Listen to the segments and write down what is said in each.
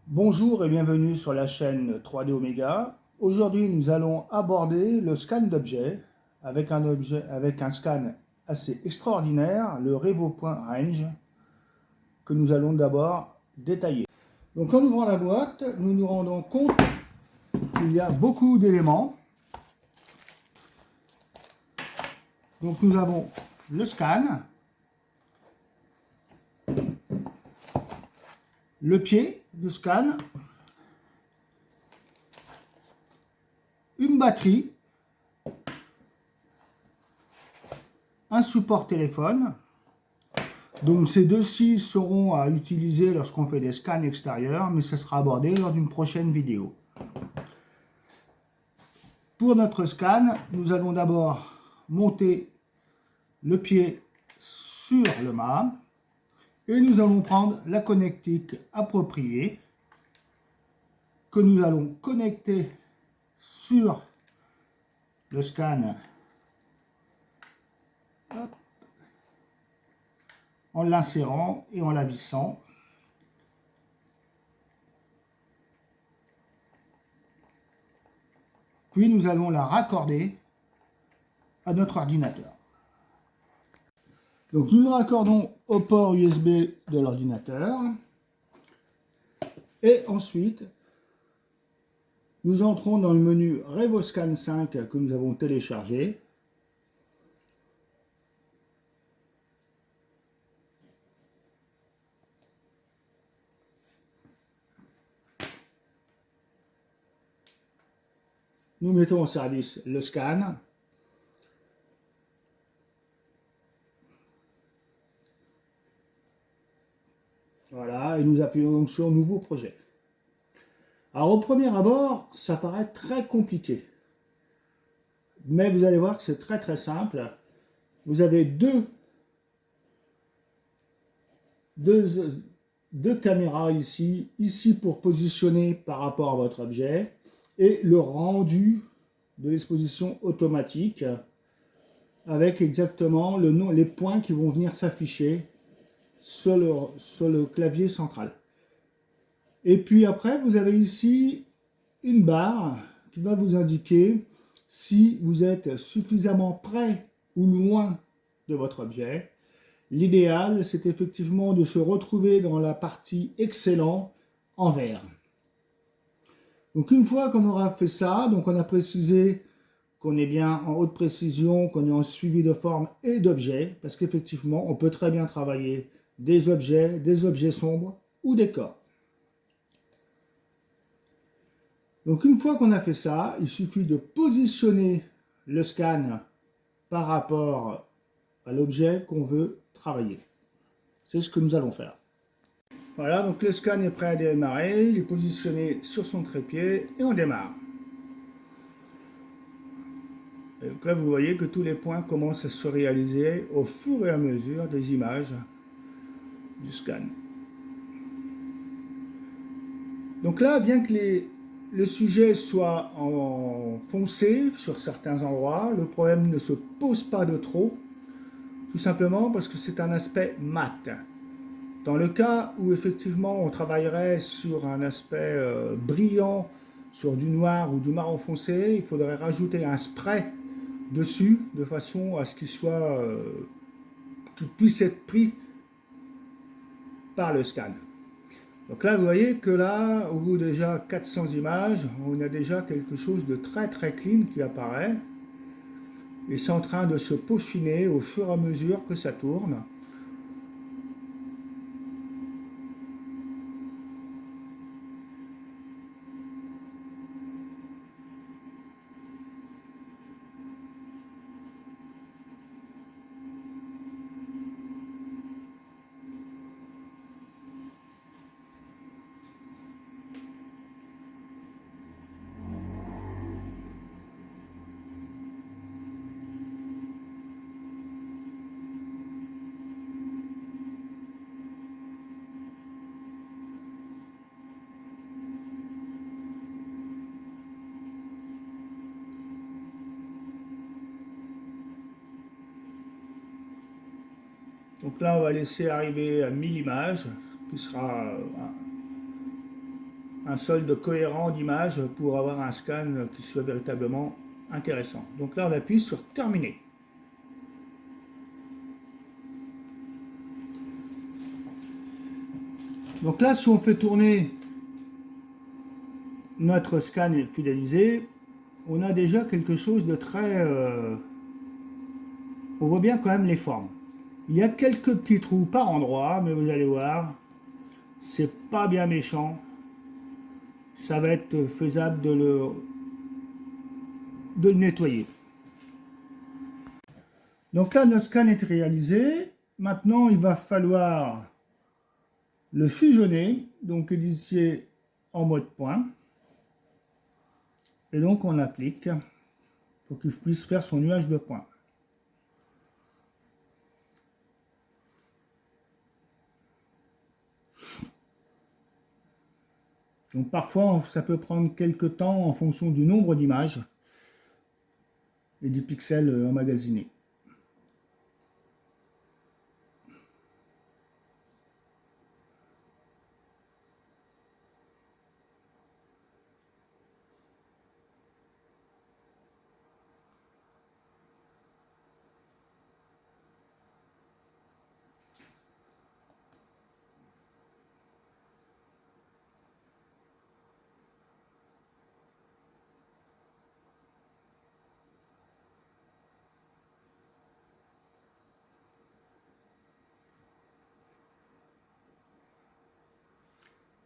Bonjour et bienvenue sur la chaîne 3D Omega. Aujourd'hui, nous allons aborder le scan d'objets avec un scan assez extraordinaire, le Revo.Range, que nous allons d'abord détailler. Donc en ouvrant la boîte, nous nous rendons compte qu'il y a beaucoup d'éléments. Donc nous avons le scan, le pied du scan, une batterie, un support téléphone. Donc ces deux-ci seront à utiliser lorsqu'on fait des scans extérieurs, mais ça sera abordé lors d'une prochaine vidéo. Pour notre scan, nous allons d'abord monter le pied sur le mât et nous allons prendre la connectique appropriée que nous allons connecter sur le scan. Hop, en l'insérant et en la vissant. Puis nous allons la raccorder à notre ordinateur. Donc nous nous raccordons au port USB de l'ordinateur. Et ensuite, nous entrons dans le menu RevoScan 5 que nous avons téléchargé. Nous mettons en service le scan. Voilà, et nous appuyons donc sur Nouveau projet. Alors au premier abord, ça paraît très compliqué. Mais vous allez voir que c'est très très simple. Vous avez deux caméras ici pour positionner par rapport à votre objet, et le rendu de l'exposition automatique avec exactement les points qui vont venir s'afficher sur le clavier central. Et puis après, vous avez ici une barre qui va vous indiquer si vous êtes suffisamment près ou loin de votre objet. L'idéal, c'est effectivement de se retrouver dans la partie excellent en vert. Donc une fois qu'on aura fait ça, donc on a précisé qu'on est bien en haute précision, qu'on est en suivi de forme et d'objets, parce qu'effectivement, on peut très bien travailler des objets sombres ou des corps. Donc une fois qu'on a fait ça, il suffit de positionner le scan par rapport à l'objet qu'on veut travailler. C'est ce que nous allons faire. Voilà, donc le scan est prêt à démarrer, il est positionné sur son trépied et on démarre. Et donc là, vous voyez que tous les points commencent à se réaliser au fur et à mesure des images du scan. Donc là, bien que le sujet soit en foncé sur certains endroits, le problème ne se pose pas de trop, tout simplement parce que c'est un aspect mat. Dans le cas où effectivement on travaillerait sur un aspect brillant, sur du noir ou du marron foncé, il faudrait rajouter un spray dessus de façon à ce qu'il puisse être pris par le scan. Donc là, vous voyez que là, au bout de déjà 400 images, on a déjà quelque chose de très très clean qui apparaît. Et c'est en train de se peaufiner au fur et à mesure que ça tourne. Donc là, on va laisser arriver à 1000 images, qui sera un solde cohérent d'image pour avoir un scan qui soit véritablement intéressant. Donc là, on appuie sur terminer. Donc là, si on fait tourner notre scan fidélisé, on a déjà quelque chose de très... on voit bien quand même les formes. Il y a quelques petits trous par endroit, mais vous allez voir, c'est pas bien méchant. Ça va être faisable de le nettoyer. Donc là, notre scan est réalisé. Maintenant, il va falloir le fusionner. Donc, ici en mode point. Et donc, on applique pour qu'il puisse faire son nuage de points. Donc, parfois, ça peut prendre quelques temps en fonction du nombre d'images et des pixels emmagasinés.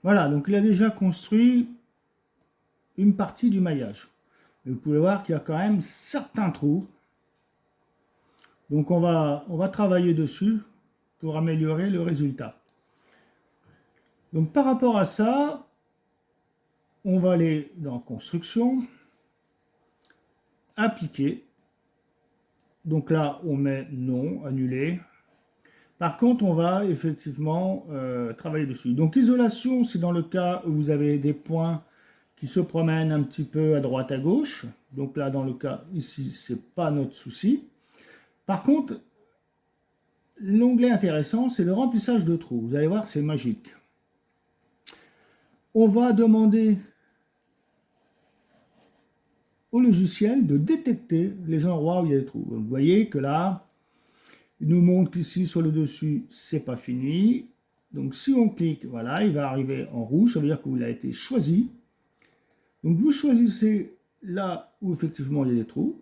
Voilà, donc il a déjà construit une partie du maillage. Et vous pouvez voir qu'il y a quand même certains trous. Donc on va travailler dessus pour améliorer le résultat. Donc par rapport à ça, on va aller dans construction, appliquer. Donc là, on met non, annuler. Par contre, on va effectivement travailler dessus. Donc l'isolation, c'est dans le cas où vous avez des points qui se promènent un petit peu à droite à gauche. Donc là, dans le cas ici, c'est pas notre souci. Par contre, l'onglet intéressant, c'est le remplissage de trous. Vous allez voir, c'est magique. On va demander au logiciel de détecter les endroits où il y a des trous. Vous voyez que là, il nous montre qu'ici sur le dessus, c'est pas fini. Donc si on clique, voilà, il va arriver en rouge, ça veut dire qu'il a été choisi. Donc vous choisissez là où effectivement il y a des trous.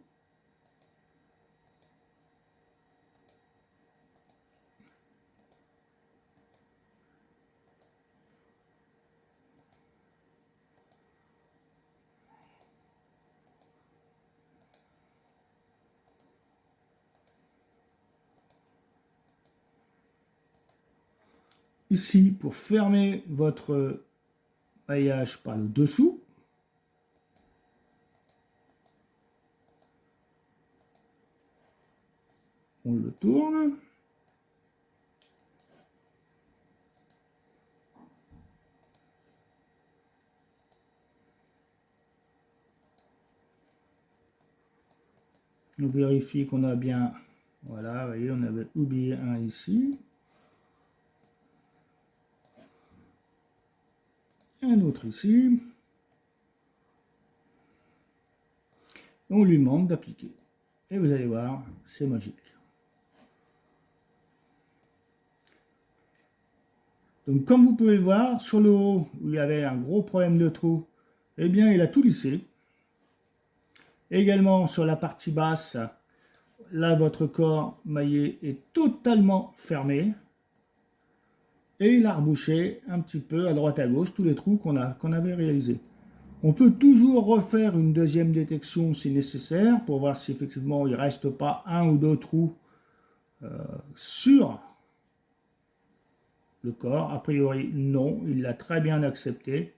Ici, pour fermer votre maillage par le dessous, on le tourne. On vérifie qu'on a bien, voilà, vous voyez, on avait oublié un ici. Un autre ici. On lui demande d'appliquer. Et vous allez voir, c'est magique. Donc comme vous pouvez le voir, sur le haut, où il y avait un gros problème de trou, eh bien il a tout lissé. Également sur la partie basse, là votre corps maillé est totalement fermé. Et il a rebouché un petit peu à droite à gauche tous les trous qu'on avait réalisés. On peut toujours refaire une deuxième détection si nécessaire pour voir si effectivement il ne reste pas un ou deux trous sur le corps. A priori, non, il l'a très bien accepté.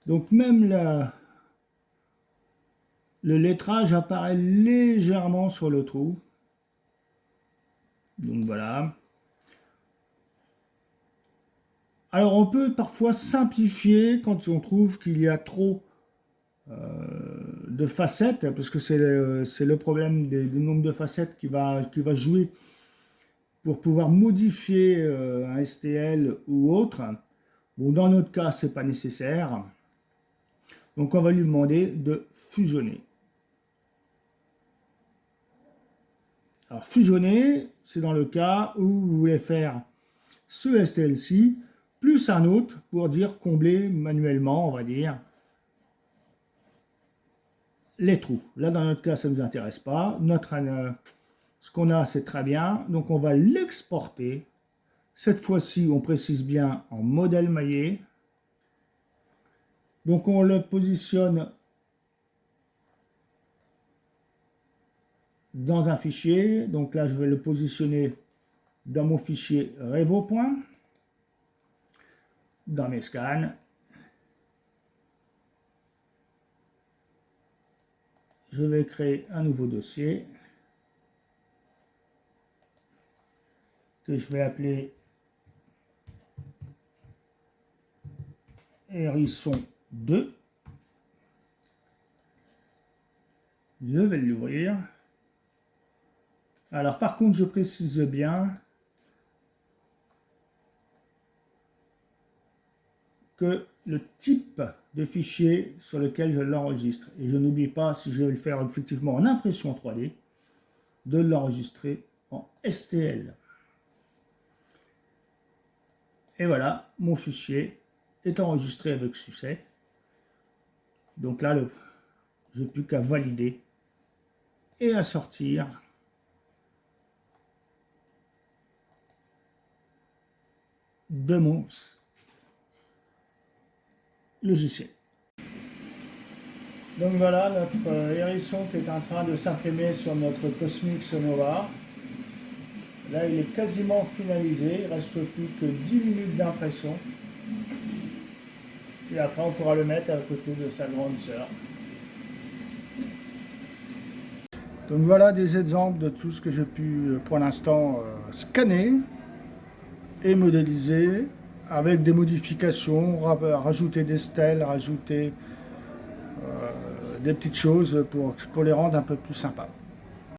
Donc même le lettrage apparaît légèrement sur le trou. Donc voilà. Alors on peut parfois simplifier quand on trouve qu'il y a trop de facettes, parce que c'est le problème du nombre de facettes qui va jouer pour pouvoir modifier un STL ou autre. Bon, dans notre cas, ce n'est pas nécessaire. Donc, on va lui demander de fusionner. Alors, fusionner, c'est dans le cas où vous voulez faire ce STL-ci plus un autre pour dire combler manuellement, on va dire, les trous. Là, dans notre cas, ça ne nous intéresse pas. Ce qu'on a, c'est très bien. Donc, on va l'exporter. Cette fois-ci, on précise bien en modèle maillet. Donc, on le positionne dans un fichier. Donc là, je vais le positionner dans mon fichier Revo. Dans mes scans. Je vais créer un nouveau dossier que je vais appeler Hérisson 2. Je vais l'ouvrir. Alors par contre, je précise bien que le type de fichier sur lequel je l'enregistre. Et je n'oublie pas, si je vais le faire effectivement en impression 3D, de l'enregistrer en STL. Et voilà, mon fichier est enregistré avec succès. Donc là, je n'ai plus qu'à valider et à sortir de mon logiciel. Donc voilà notre hérisson qui est en train de s'imprimer sur notre Cosmic Sonova. Là, il est quasiment finalisé, il ne reste plus que 10 minutes d'impression. Et après, on pourra le mettre à côté de sa grande sœur. Donc voilà des exemples de tout ce que j'ai pu pour l'instant scanner et modéliser avec des modifications, rajouter des stèles, rajouter des petites choses pour les rendre un peu plus sympas.